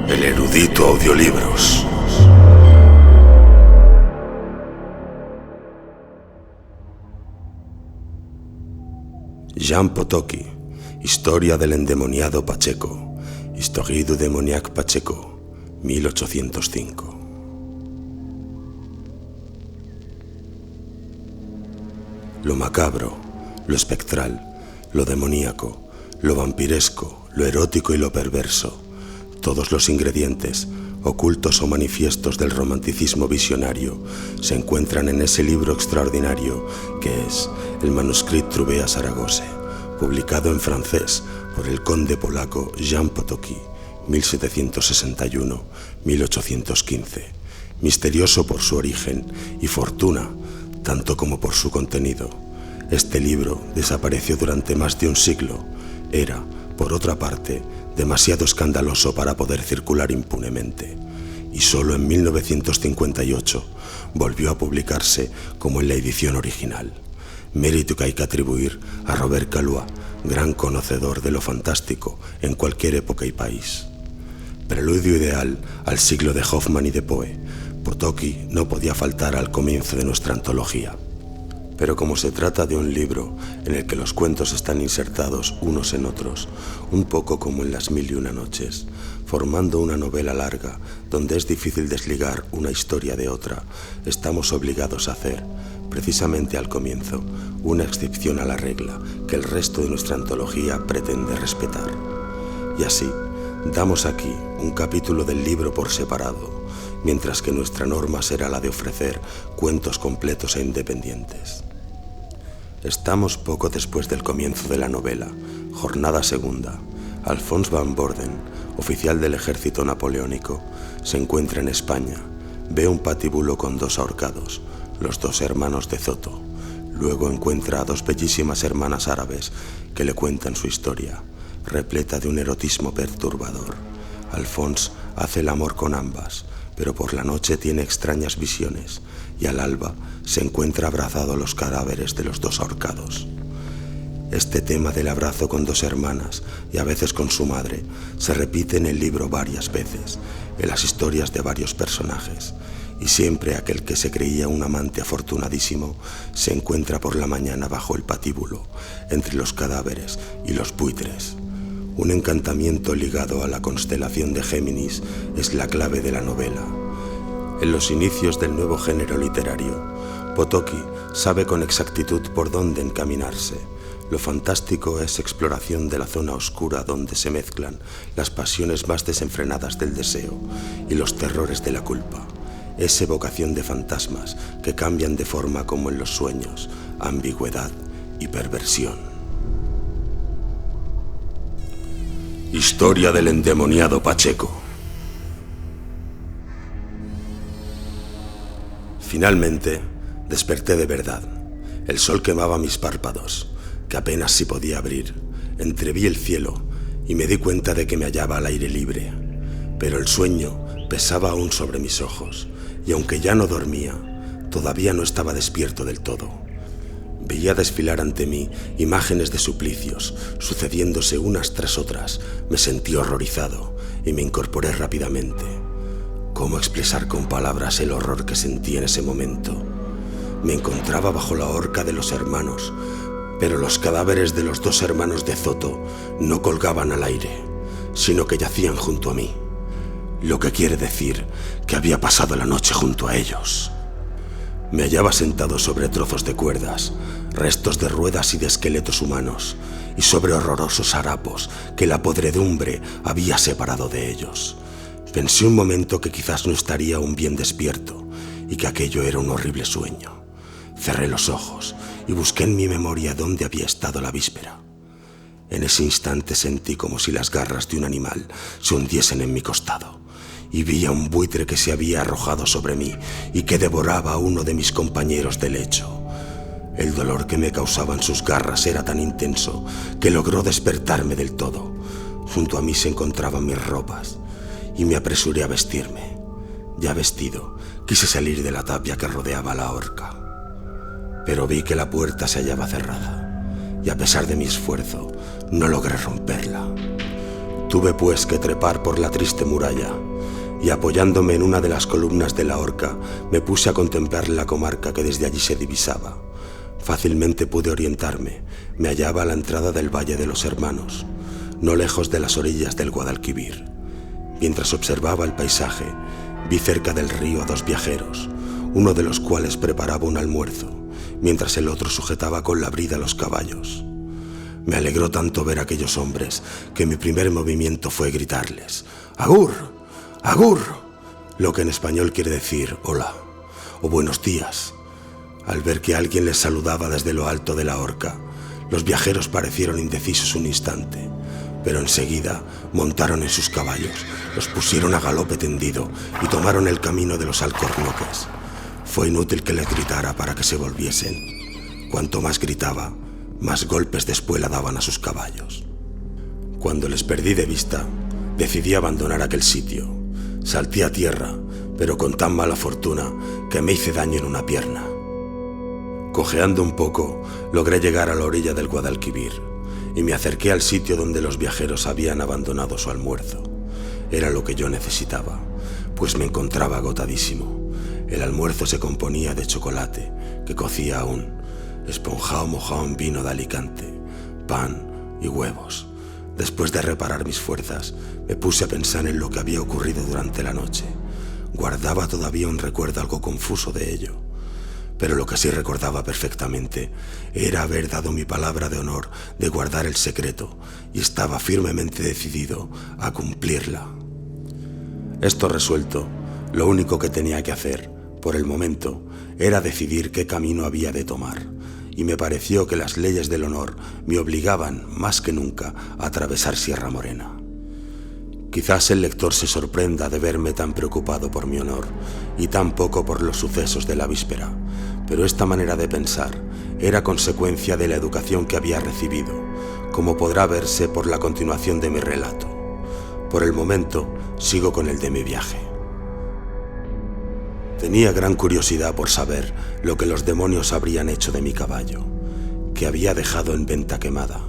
El erudito audiolibros. Jean Potocki, historia del endemoniado Pacheco, Histoire du démoniaque Pacheco, 1805. Lo macabro, lo espectral, lo demoníaco, lo vampiresco, lo erótico y lo perverso, todos los ingredientes, ocultos o manifiestos del romanticismo visionario, se encuentran en ese libro extraordinario que es el Manuscrit Trouvé à Saragosse, publicado en francés por el conde polaco Jean Potocki, 1761-1815, misterioso por su origen y fortuna, tanto como por su contenido. Este libro desapareció durante más de un siglo. Era, por otra parte, demasiado escandaloso para poder circular impunemente, y solo en 1958 volvió a publicarse como en la edición original, mérito que hay que atribuir a Robert Caillois, gran conocedor de lo fantástico en cualquier época y país. Preludio ideal al siglo de Hoffmann y de Poe, Potocki no podía faltar al comienzo de nuestra antología. Pero como se trata de un libro en el que los cuentos están insertados unos en otros, un poco como en Las Mil y una noches, formando una novela larga donde es difícil desligar una historia de otra, estamos obligados a hacer, precisamente al comienzo, una excepción a la regla que el resto de nuestra antología pretende respetar. Y así, damos aquí un capítulo del libro por separado, mientras que nuestra norma será la de ofrecer cuentos completos e independientes. Estamos poco después del comienzo de la novela, jornada segunda. Alphonse Van Borden, oficial del ejército napoleónico, se encuentra en España. Ve un patíbulo con dos ahorcados, los dos hermanos de Zoto. Luego encuentra a dos bellísimas hermanas árabes que le cuentan su historia, repleta de un erotismo perturbador. Alphonse hace el amor con ambas, pero por la noche tiene extrañas visiones y al alba se encuentra abrazado a los cadáveres de los dos ahorcados. Este tema del abrazo con dos hermanas y a veces con su madre se repite en el libro varias veces, en las historias de varios personajes, y siempre aquel que se creía un amante afortunadísimo se encuentra por la mañana bajo el patíbulo, entre los cadáveres y los buitres. Un encantamiento ligado a la constelación de Géminis es la clave de la novela. En los inicios del nuevo género literario, Potocki sabe con exactitud por dónde encaminarse. Lo fantástico es exploración de la zona oscura donde se mezclan las pasiones más desenfrenadas del deseo y los terrores de la culpa. Es evocación de fantasmas que cambian de forma como en los sueños, ambigüedad y perversión. Historia del endemoniado Pacheco. Finalmente, desperté de verdad. El sol quemaba mis párpados, que apenas si podía abrir. Entreví el cielo y me di cuenta de que me hallaba al aire libre. Pero el sueño pesaba aún sobre mis ojos, y aunque ya no dormía, todavía no estaba despierto del todo. Veía desfilar ante mí imágenes de suplicios, sucediéndose unas tras otras. Me sentí horrorizado y me incorporé rápidamente. ¿Cómo expresar con palabras el horror que sentí en ese momento? Me encontraba bajo la horca de los hermanos, pero los cadáveres de los dos hermanos de Zoto no colgaban al aire, sino que yacían junto a mí. Lo que quiere decir que había pasado la noche junto a ellos. Me hallaba sentado sobre trozos de cuerdas, restos de ruedas y de esqueletos humanos, y sobre horrorosos harapos que la podredumbre había separado de ellos. Pensé un momento que quizás no estaría aún bien despierto y que aquello era un horrible sueño. Cerré los ojos y busqué en mi memoria dónde había estado la víspera. En ese instante sentí como si las garras de un animal se hundiesen en mi costado, y vi a un buitre que se había arrojado sobre mí y que devoraba a uno de mis compañeros de lecho. El dolor que me causaban sus garras era tan intenso que logró despertarme del todo. Junto a mí se encontraban mis ropas y me apresuré a vestirme. Ya vestido, quise salir de la tapia que rodeaba la horca, pero vi que la puerta se hallaba cerrada y a pesar de mi esfuerzo no logré romperla. Tuve pues que trepar por la triste muralla, y apoyándome en una de las columnas de la horca, me puse a contemplar la comarca que desde allí se divisaba. Fácilmente pude orientarme. Me hallaba a la entrada del Valle de los Hermanos, no lejos de las orillas del Guadalquivir. Mientras observaba el paisaje, vi cerca del río a dos viajeros, uno de los cuales preparaba un almuerzo, mientras el otro sujetaba con la brida los caballos. Me alegró tanto ver a aquellos hombres que mi primer movimiento fue gritarles: ¡Agur! ¡Agur!, lo que en español quiere decir hola o buenos días. Al ver que alguien les saludaba desde lo alto de la horca, los viajeros parecieron indecisos un instante, pero enseguida montaron en sus caballos, los pusieron a galope tendido y tomaron el camino de los alcornoques. Fue inútil que les gritara para que se volviesen. Cuanto más gritaba, más golpes de espuela daban a sus caballos. Cuando les perdí de vista, decidí abandonar aquel sitio. Salté a tierra, pero con tan mala fortuna que me hice daño en una pierna. Cojeando un poco, logré llegar a la orilla del Guadalquivir y me acerqué al sitio donde los viajeros habían abandonado su almuerzo. Era lo que yo necesitaba, pues me encontraba agotadísimo. El almuerzo se componía de chocolate, que cocía aún, esponjado mojado en vino de Alicante, pan y huevos. Después de reparar mis fuerzas, me puse a pensar en lo que había ocurrido durante la noche. Guardaba todavía un recuerdo algo confuso de ello, pero lo que sí recordaba perfectamente era haber dado mi palabra de honor de guardar el secreto y estaba firmemente decidido a cumplirla. Esto resuelto, lo único que tenía que hacer, por el momento, era decidir qué camino había de tomar, y me pareció que las leyes del honor me obligaban, más que nunca, a atravesar Sierra Morena. Quizás el lector se sorprenda de verme tan preocupado por mi honor y tan poco por los sucesos de la víspera, pero esta manera de pensar era consecuencia de la educación que había recibido, como podrá verse por la continuación de mi relato. Por el momento, sigo con el de mi viaje. Tenía gran curiosidad por saber lo que los demonios habrían hecho de mi caballo, que había dejado en venta quemada,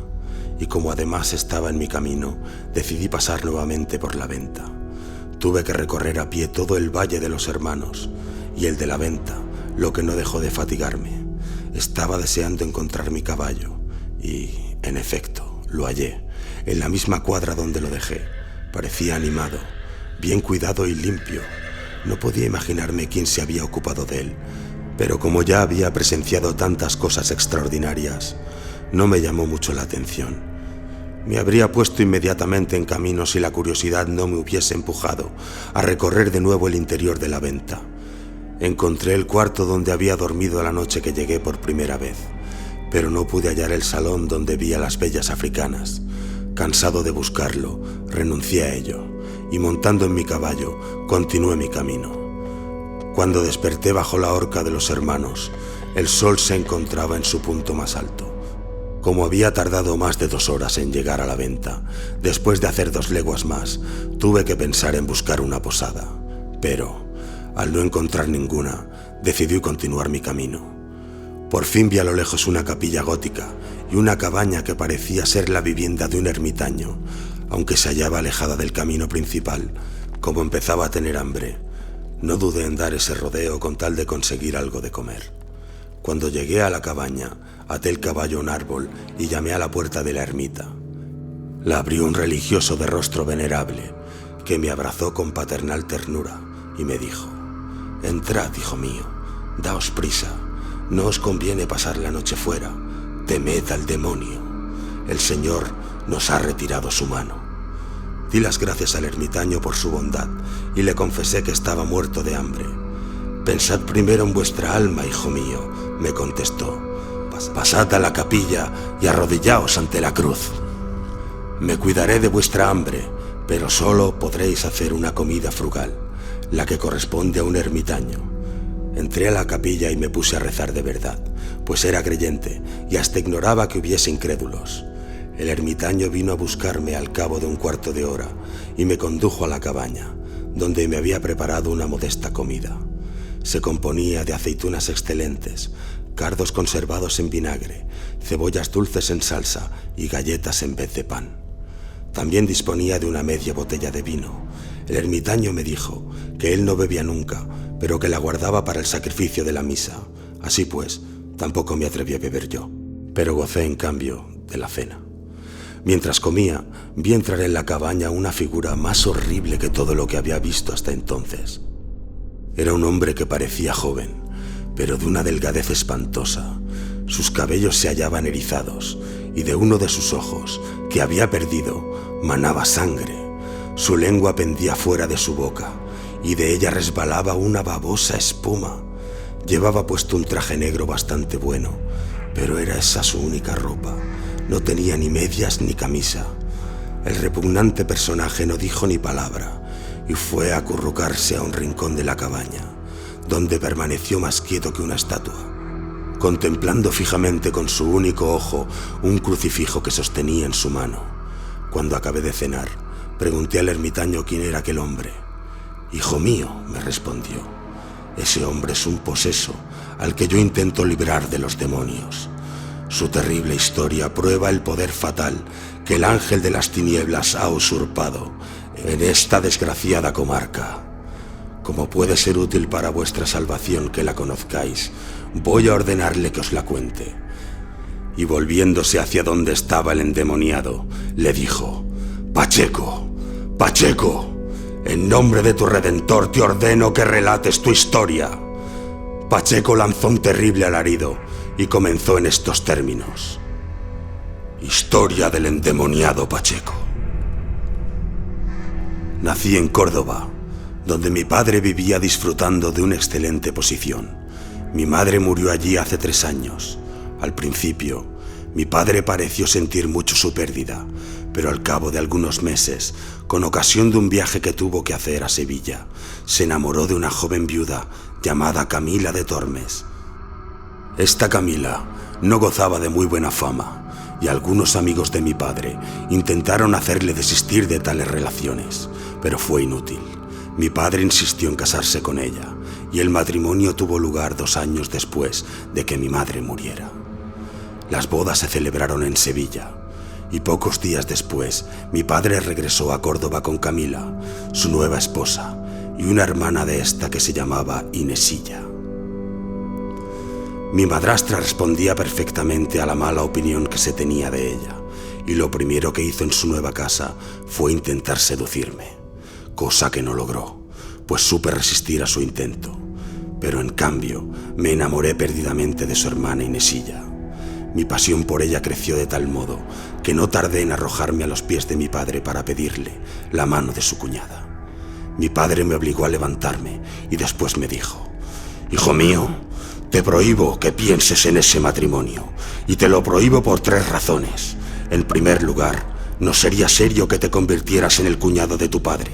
y como además estaba en mi camino, decidí pasar nuevamente por la venta. Tuve que recorrer a pie todo el Valle de los Hermanos y el de la venta, lo que no dejó de fatigarme. Estaba deseando encontrar mi caballo y, en efecto, lo hallé, en la misma cuadra donde lo dejé. Parecía animado, bien cuidado y limpio. No podía imaginarme quién se había ocupado de él, pero como ya había presenciado tantas cosas extraordinarias, no me llamó mucho la atención. Me habría puesto inmediatamente en camino si la curiosidad no me hubiese empujado a recorrer de nuevo el interior de la venta. Encontré el cuarto donde había dormido la noche que llegué por primera vez, pero no pude hallar el salón donde vi a las bellas africanas. Cansado de buscarlo, renuncié a ello y montando en mi caballo, continué mi camino. Cuando desperté bajo la horca de los Hermanos, el sol se encontraba en su punto más alto. Como había tardado más de 2 horas en llegar a la venta, después de hacer 2 leguas más, tuve que pensar en buscar una posada, pero, al no encontrar ninguna, decidí continuar mi camino. Por fin vi a lo lejos una capilla gótica y una cabaña que parecía ser la vivienda de un ermitaño, aunque se hallaba alejada del camino principal. Como empezaba a tener hambre, no dudé en dar ese rodeo con tal de conseguir algo de comer. Cuando llegué a la cabaña, até el caballo a un árbol y llamé a la puerta de la ermita. La abrió un religioso de rostro venerable, que me abrazó con paternal ternura y me dijo: «Entrad, hijo mío, daos prisa, no os conviene pasar la noche fuera, temed al demonio, el Señor nos ha retirado su mano». Di las gracias al ermitaño por su bondad y le confesé que estaba muerto de hambre. «Pensad primero en vuestra alma, hijo mío», me contestó. «Pasad a la capilla y arrodillaos ante la cruz. Me cuidaré de vuestra hambre, pero solo podréis hacer una comida frugal, la que corresponde a un ermitaño». Entré a la capilla y me puse a rezar de verdad, pues era creyente y hasta ignoraba que hubiese incrédulos. El ermitaño vino a buscarme al cabo de un cuarto de hora y me condujo a la cabaña, donde me había preparado una modesta comida. Se componía de aceitunas excelentes, cardos conservados en vinagre, cebollas dulces en salsa y galletas en vez de pan. También disponía de una media botella de vino. El ermitaño me dijo que él no bebía nunca, pero que la guardaba para el sacrificio de la misa. Así pues, tampoco me atreví a beber yo, pero gocé en cambio de la cena. Mientras comía, vi entrar en la cabaña una figura más horrible que todo lo que había visto hasta entonces. Era un hombre que parecía joven, pero de una delgadez espantosa. Sus cabellos se hallaban erizados y de uno de sus ojos, que había perdido, manaba sangre. Su lengua pendía fuera de su boca y de ella resbalaba una babosa espuma. Llevaba puesto un traje negro bastante bueno, pero era esa su única ropa. No tenía ni medias ni camisa. El repugnante personaje no dijo ni palabra y fue a acurrucarse a un rincón de la cabaña, donde permaneció más quieto que una estatua, contemplando fijamente con su único ojo un crucifijo que sostenía en su mano. Cuando acabé de cenar, pregunté al ermitaño quién era aquel hombre. «Hijo mío», me respondió, «ese hombre es un poseso al que yo intento librar de los demonios. Su terrible historia prueba el poder fatal que el ángel de las tinieblas ha usurpado en esta desgraciada comarca. Como puede ser útil para vuestra salvación que la conozcáis, voy a ordenarle que os la cuente». Y volviéndose hacia donde estaba el endemoniado, le dijo: «Pacheco, Pacheco, en nombre de tu Redentor te ordeno que relates tu historia». Pacheco lanzó un terrible alarido y comenzó en estos términos: «Historia del endemoniado Pacheco. Nací en Córdoba, donde mi padre vivía disfrutando de una excelente posición. Mi madre murió allí hace 3 años. Al principio, mi padre pareció sentir mucho su pérdida, pero al cabo de algunos meses, con ocasión de un viaje que tuvo que hacer a Sevilla, se enamoró de una joven viuda llamada Camila de Tormes. Esta Camila no gozaba de muy buena fama, y algunos amigos de mi padre intentaron hacerle desistir de tales relaciones, pero fue inútil. Mi padre insistió en casarse con ella, y el matrimonio tuvo lugar 2 años después de que mi madre muriera. Las bodas se celebraron en Sevilla, y pocos días después mi padre regresó a Córdoba con Camila, su nueva esposa, y una hermana de esta que se llamaba Inesilla. Mi madrastra respondía perfectamente a la mala opinión que se tenía de ella, y lo primero que hizo en su nueva casa fue intentar seducirme, cosa que no logró, pues supe resistir a su intento. Pero en cambio me enamoré perdidamente de su hermana Inesilla. Mi pasión por ella creció de tal modo que no tardé en arrojarme a los pies de mi padre para pedirle la mano de su cuñada. Mi padre me obligó a levantarme y después me dijo: «Hijo mío, te prohíbo que pienses en ese matrimonio, y te lo prohíbo por 3 razones. En primer lugar, no sería serio que te convirtieras en el cuñado de tu padre.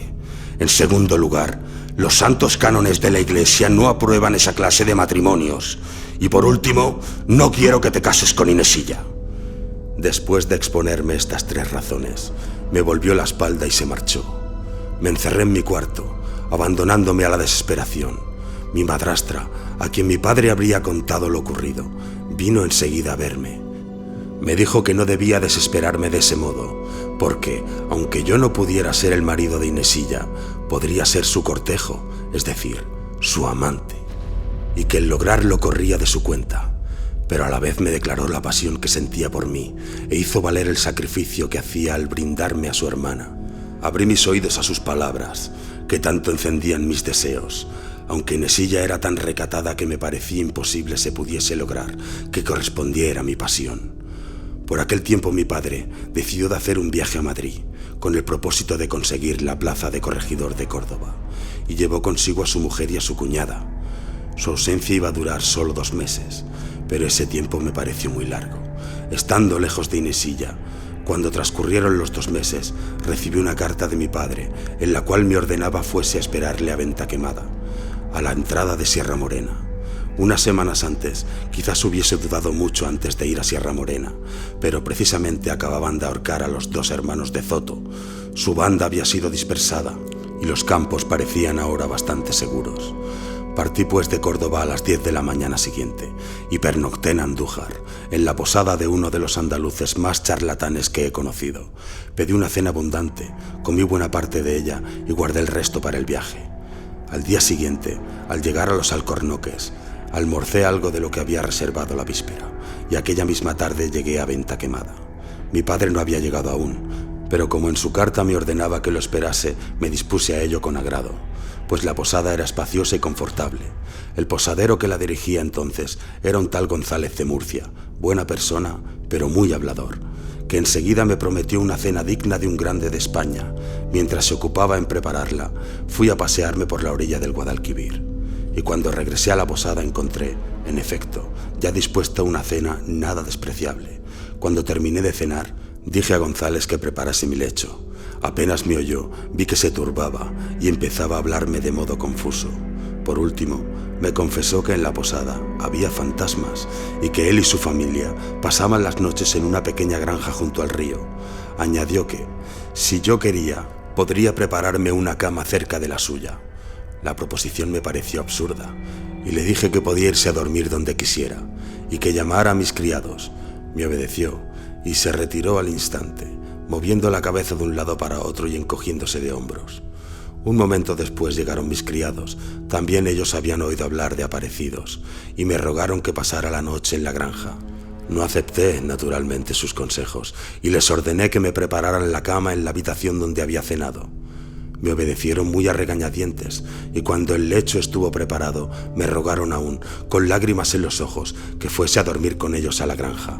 En segundo lugar, los santos cánones de la Iglesia no aprueban esa clase de matrimonios. Y por último, no quiero que te cases con Inesilla». Después de exponerme estas 3 razones, me volvió la espalda y se marchó. Me encerré en mi cuarto, abandonándome a la desesperación. Mi madrastra, a quien mi padre habría contado lo ocurrido, vino enseguida a verme. Me dijo que no debía desesperarme de ese modo, porque, aunque yo no pudiera ser el marido de Inesilla, podría ser su cortejo, es decir, su amante, y que el lograrlo corría de su cuenta. Pero a la vez me declaró la pasión que sentía por mí e hizo valer el sacrificio que hacía al brindarme a su hermana. Abrí mis oídos a sus palabras, que tanto encendían mis deseos, aunque Inesilla era tan recatada que me parecía imposible se pudiese lograr que correspondiera a mi pasión. Por aquel tiempo mi padre decidió de hacer un viaje a Madrid, con el propósito de conseguir la plaza de corregidor de Córdoba, y llevó consigo a su mujer y a su cuñada. Su ausencia iba a durar solo 2 meses, pero ese tiempo me pareció muy largo. Estando lejos de Inesilla, cuando transcurrieron los 2 meses, recibí una carta de mi padre, en la cual me ordenaba fuese a esperarle a Venta Quemada, a la entrada de Sierra Morena. Unas semanas antes, quizás hubiese dudado mucho antes de ir a Sierra Morena, pero precisamente acababan de ahorcar a los 2 hermanos de Zoto. Su banda había sido dispersada y los campos parecían ahora bastante seguros. Partí pues de Córdoba a las 10 de la mañana siguiente y pernocté en Andújar, en la posada de uno de los andaluces más charlatanes que he conocido. Pedí una cena abundante, comí buena parte de ella y guardé el resto para el viaje. Al día siguiente, al llegar a los Alcornoques, almorcé algo de lo que había reservado la víspera y aquella misma tarde llegué a Venta Quemada. Mi padre no había llegado aún, pero como en su carta me ordenaba que lo esperase, me dispuse a ello con agrado, pues la posada era espaciosa y confortable. El posadero que la dirigía entonces era un tal González de Murcia, buena persona, pero muy hablador, que enseguida me prometió una cena digna de un grande de España. Mientras se ocupaba en prepararla, fui a pasearme por la orilla del Guadalquivir. Y cuando regresé a la posada encontré, en efecto, ya dispuesta una cena nada despreciable. Cuando terminé de cenar, dije a González que preparase mi lecho. Apenas me oyó, vi que se turbaba y empezaba a hablarme de modo confuso. Por último, me confesó que en la posada había fantasmas y que él y su familia pasaban las noches en una pequeña granja junto al río. Añadió que, si yo quería, podría prepararme una cama cerca de la suya. La proposición me pareció absurda y le dije que podía irse a dormir donde quisiera y que llamara a mis criados. Me obedeció y se retiró al instante, moviendo la cabeza de un lado para otro y encogiéndose de hombros. Un momento después llegaron mis criados. También ellos habían oído hablar de aparecidos y me rogaron que pasara la noche en la granja. No acepté, naturalmente, sus consejos y les ordené que me prepararan la cama en la habitación donde había cenado. Me obedecieron muy a regañadientes y cuando el lecho estuvo preparado me rogaron aún, con lágrimas en los ojos, que fuese a dormir con ellos a la granja.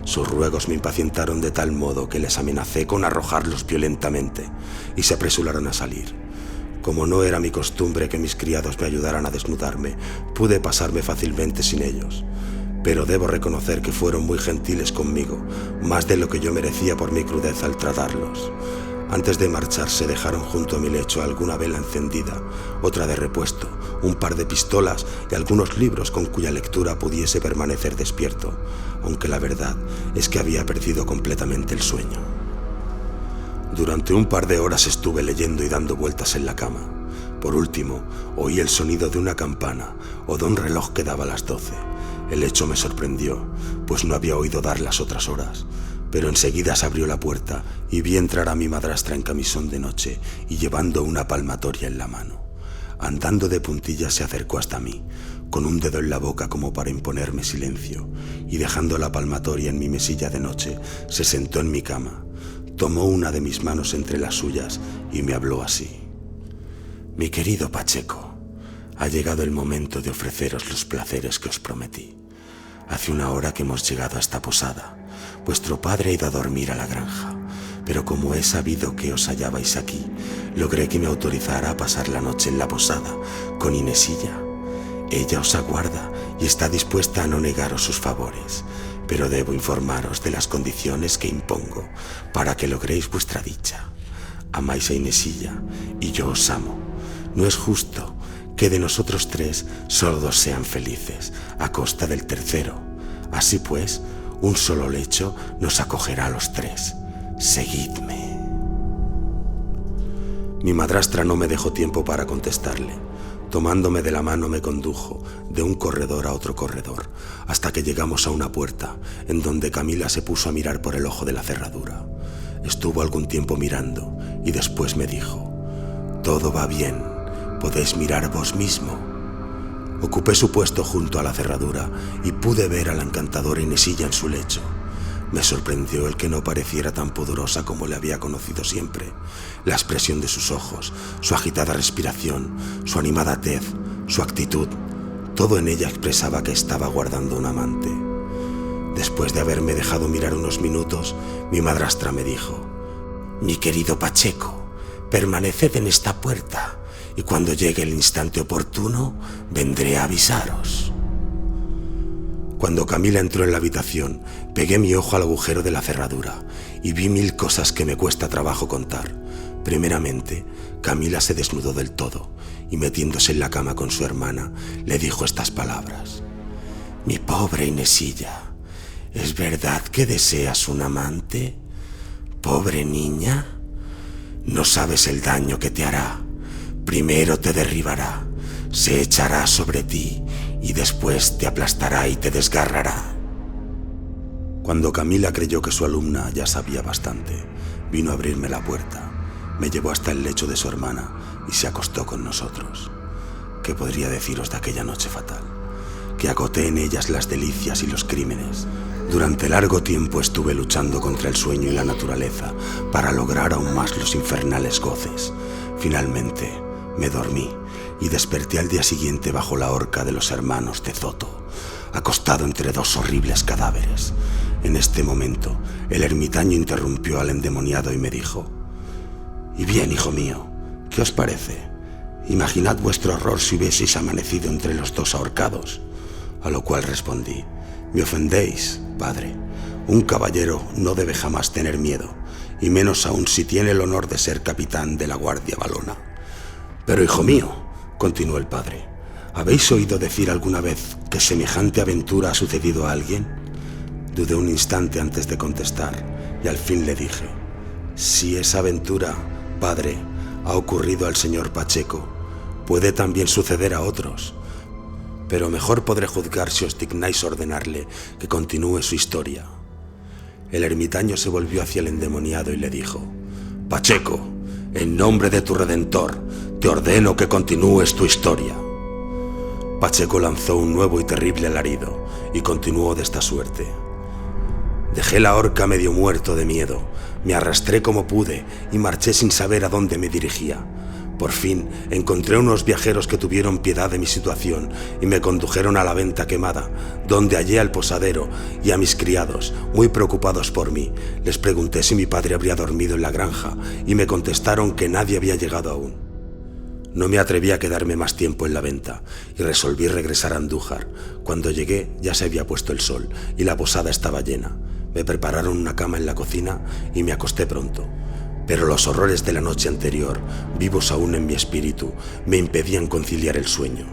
Sus ruegos me impacientaron de tal modo que les amenacé con arrojarlos violentamente y se apresuraron a salir. Como no era mi costumbre que mis criados me ayudaran a desnudarme, pude pasarme fácilmente sin ellos. Pero debo reconocer que fueron muy gentiles conmigo, más de lo que yo merecía por mi crudeza al tratarlos. Antes de marcharse dejaron junto a mi lecho alguna vela encendida, otra de repuesto, un par de pistolas y algunos libros con cuya lectura pudiese permanecer despierto, aunque la verdad es que había perdido completamente el sueño. Durante un par de horas estuve leyendo y dando vueltas en la cama. Por último, oí el sonido de una campana o de un reloj que daba las 12. El hecho me sorprendió, pues no había oído dar las otras horas. Pero enseguida se abrió la puerta y vi entrar a mi madrastra en camisón de noche y llevando una palmatoria en la mano. Andando de puntillas se acercó hasta mí, con un dedo en la boca como para imponerme silencio, y dejando la palmatoria en mi mesilla de noche, se sentó en mi cama, tomó una de mis manos entre las suyas y me habló así. Mi querido Pacheco, ha llegado el momento de ofreceros los placeres que os prometí. Hace una hora que hemos llegado a esta posada. Vuestro padre ha ido a dormir a la granja, pero como he sabido que os hallabais aquí, logré que me autorizara a pasar la noche en la posada con Inesilla. Ella os aguarda y está dispuesta a no negaros sus favores, pero debo informaros de las condiciones que impongo para que logréis vuestra dicha. Amáis a Inesilla y yo os amo. No es justo que de nosotros tres solo dos sean felices, a costa del tercero. Así pues, un solo lecho nos acogerá a los tres. Seguidme. Mi madrastra no me dejó tiempo para contestarle. Tomándome de la mano me condujo de un corredor a otro corredor, hasta que llegamos a una puerta, en donde Camila se puso a mirar por el ojo de la cerradura. Estuvo algún tiempo mirando y después me dijo: «Todo va bien, podéis mirar vos mismo». Ocupé su puesto junto a la cerradura y pude ver a la encantadora Inesilla en su lecho. Me sorprendió el que no pareciera tan pudorosa como le había conocido siempre. La expresión de sus ojos, su agitada respiración, su animada tez, su actitud, todo en ella expresaba que estaba guardando un amante. Después de haberme dejado mirar unos minutos, mi madrastra me dijo: «Mi querido Pacheco, permaneced en esta puerta, y cuando llegue el instante oportuno, vendré a avisaros». Cuando Camila entró en la habitación, pegué mi ojo al agujero de la cerradura y vi 1000 cosas que me cuesta trabajo contar. Primeramente, Camila se desnudó del todo y metiéndose en la cama con su hermana, le dijo estas palabras: «Mi pobre Inesilla, ¿es verdad que deseas un amante? Pobre niña, no sabes el daño que te hará. Primero te derribará, se echará sobre ti y después te aplastará y te desgarrará. Cuando Camila creyó que su alumna ya sabía bastante, vino a abrirme la puerta, me llevó hasta el lecho de su hermana y se acostó con nosotros. ¿Qué podría deciros de aquella noche fatal? Que agoté en ellas las delicias y los crímenes. Durante largo tiempo estuve luchando contra el sueño y la naturaleza para lograr aún más los infernales goces. Finalmente me dormí y desperté al día siguiente bajo la horca de los hermanos de Zoto, acostado entre dos horribles cadáveres. En este momento, el ermitaño interrumpió al endemoniado y me dijo: «Y bien, hijo mío, ¿qué os parece? Imaginad vuestro horror si hubieseis amanecido entre los dos ahorcados». A lo cual respondí: «Me ofendéis, padre. Un caballero no debe jamás tener miedo, y menos aún si tiene el honor de ser capitán de la Guardia Valona». «Pero, hijo mío», continuó el padre, ¿habéis oído decir alguna vez que semejante aventura ha sucedido a alguien? Dudé un instante antes de contestar, y al fin le dije: «Si esa aventura, padre, ha ocurrido al señor Pacheco, puede también suceder a otros. Pero mejor podré juzgar si os dignáis ordenarle que continúe su historia». El ermitaño se volvió hacia el endemoniado y le dijo: «Pacheco, en nombre de tu Redentor, te ordeno que continúes tu historia». Pacheco lanzó un nuevo y terrible alarido y continuó de esta suerte: «Dejé la horca medio muerto de miedo, me arrastré como pude y marché sin saber a dónde me dirigía. Por fin encontré unos viajeros que tuvieron piedad de mi situación y me condujeron a la venta quemada, donde hallé al posadero y a mis criados, muy preocupados por mí. Les pregunté si mi padre habría dormido en la granja y me contestaron que nadie había llegado aún. No me atreví a quedarme más tiempo en la venta y resolví regresar a Andújar. Cuando llegué ya se había puesto el sol y la posada estaba llena. Me prepararon una cama en la cocina y me acosté pronto. Pero los horrores de la noche anterior, vivos aún en mi espíritu, me impedían conciliar el sueño.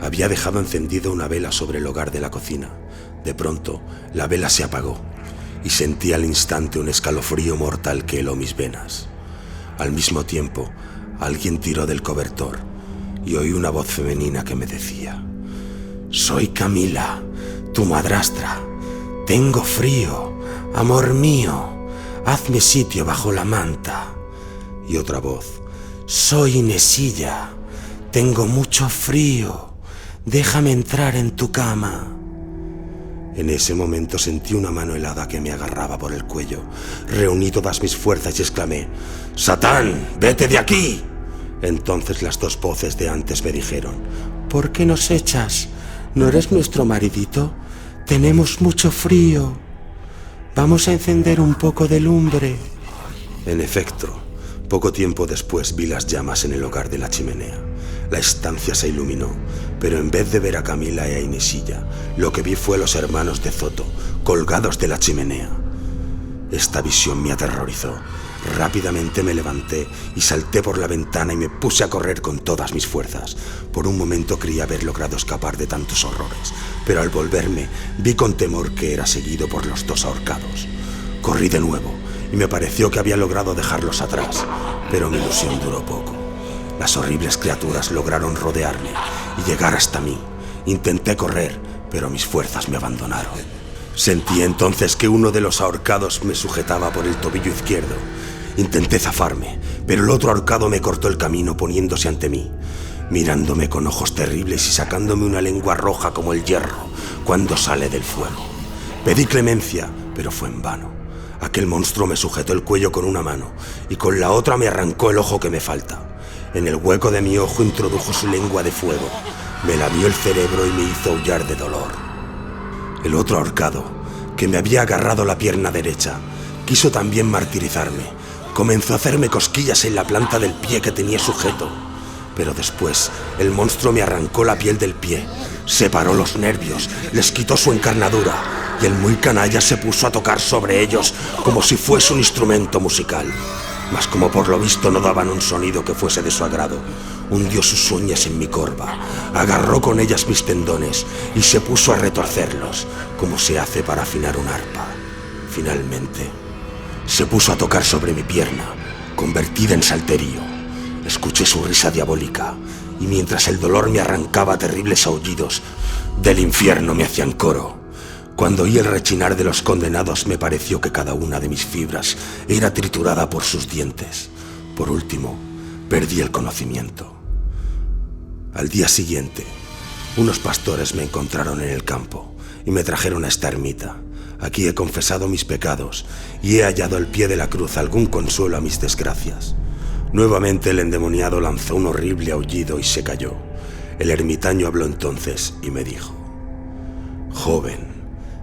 Había dejado encendida una vela sobre el hogar de la cocina. De pronto, la vela se apagó y sentí al instante un escalofrío mortal que heló mis venas. Al mismo tiempo, alguien tiró del cobertor y oí una voz femenina que me decía: «Soy Camila, tu madrastra. Tengo frío, amor mío. Hazme sitio bajo la manta». Y otra voz: «Soy Inesilla. Tengo mucho frío. Déjame entrar en tu cama». En ese momento sentí una mano helada que me agarraba por el cuello. Reuní todas mis fuerzas y exclamé: «¡Satán, vete de aquí!». Entonces las dos voces de antes me dijeron: «¿Por qué nos echas? ¿No eres nuestro maridito? Tenemos mucho frío. Vamos a encender un poco de lumbre». En efecto, poco tiempo después vi las llamas en el hogar de la chimenea. La estancia se iluminó, pero en vez de ver a Camila y a Inesilla, lo que vi fue a los hermanos de Zoto, colgados de la chimenea. Esta visión me aterrorizó. Rápidamente me levanté y salté por la ventana y me puse a correr con todas mis fuerzas. Por un momento creí haber logrado escapar de tantos horrores, pero al volverme vi con temor que era seguido por los dos ahorcados. Corrí de nuevo y me pareció que había logrado dejarlos atrás, pero mi ilusión duró poco. Las horribles criaturas lograron rodearme y llegar hasta mí. Intenté correr, pero mis fuerzas me abandonaron. Sentí entonces que uno de los ahorcados me sujetaba por el tobillo izquierdo. Intenté zafarme, pero el otro ahorcado me cortó el camino poniéndose ante mí, mirándome con ojos terribles y sacándome una lengua roja como el hierro cuando sale del fuego. Pedí clemencia, pero fue en vano. Aquel monstruo me sujetó el cuello con una mano y con la otra me arrancó el ojo que me falta. En el hueco de mi ojo introdujo su lengua de fuego, me lamió el cerebro y me hizo aullar de dolor. El otro ahorcado, que me había agarrado la pierna derecha, quiso también martirizarme. Comenzó a hacerme cosquillas en la planta del pie que tenía sujeto. Pero después, el monstruo me arrancó la piel del pie, separó los nervios, les quitó su encarnadura, y el muy canalla se puso a tocar sobre ellos como si fuese un instrumento musical. Mas como por lo visto no daban un sonido que fuese de su agrado, hundió sus uñas en mi corva, agarró con ellas mis tendones y se puso a retorcerlos, como se hace para afinar un arpa. Finalmente, se puso a tocar sobre mi pierna, convertida en salterio. Escuché su risa diabólica y mientras el dolor me arrancaba terribles aullidos, del infierno me hacían coro. Cuando oí el rechinar de los condenados, me pareció que cada una de mis fibras era triturada por sus dientes. Por último, perdí el conocimiento. Al día siguiente, unos pastores me encontraron en el campo y me trajeron a esta ermita. Aquí he confesado mis pecados y he hallado al pie de la cruz algún consuelo a mis desgracias. Nuevamente el endemoniado lanzó un horrible aullido y se cayó. El ermitaño habló entonces y me dijo: «Joven,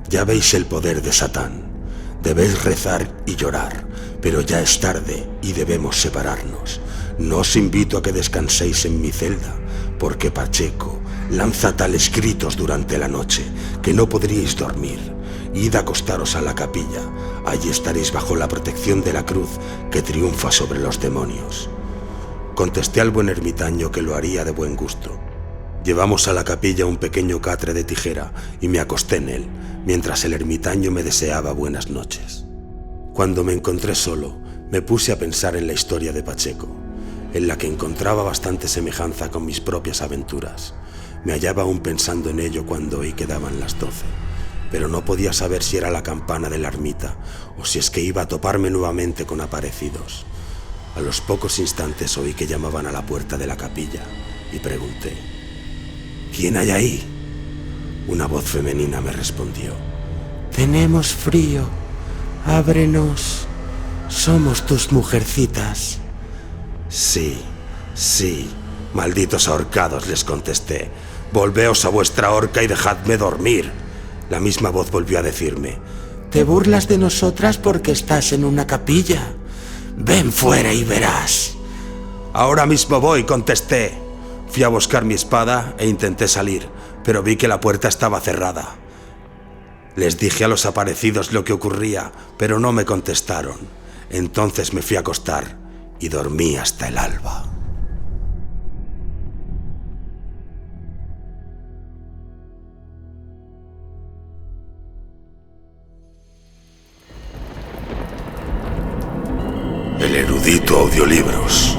ya veis el poder de Satán. Debéis rezar y llorar, pero ya es tarde y debemos separarnos. No os invito a que descanséis en mi celda, porque Pacheco lanza tales gritos durante la noche que no podríais dormir. Id a acostaros a la capilla, allí estaréis bajo la protección de la cruz que triunfa sobre los demonios». Contesté al buen ermitaño que lo haría de buen gusto. Llevamos a la capilla un pequeño catre de tijera y me acosté en él, mientras el ermitaño me deseaba buenas noches. Cuando me encontré solo, me puse a pensar en la historia de Pacheco, en la que encontraba bastante semejanza con mis propias aventuras. Me hallaba aún pensando en ello cuando oí que daban las 12, pero no podía saber si era la campana de la ermita o si es que iba a toparme nuevamente con aparecidos. A los pocos instantes oí que llamaban a la puerta de la capilla y pregunté: «¿Quién hay ahí?». Una voz femenina me respondió: «Tenemos frío, ábrenos, somos tus mujercitas». «Sí, sí, malditos ahorcados», les contesté, «volveos a vuestra horca y dejadme dormir». La misma voz volvió a decirme: «Te burlas de nosotras porque estás en una capilla. Ven fuera y verás». «Ahora mismo voy», contesté. Fui a buscar mi espada e intenté salir, pero vi que la puerta estaba cerrada. Les dije a los aparecidos lo que ocurría, pero no me contestaron. Entonces me fui a acostar y dormí hasta el alba. El erudito audiolibros.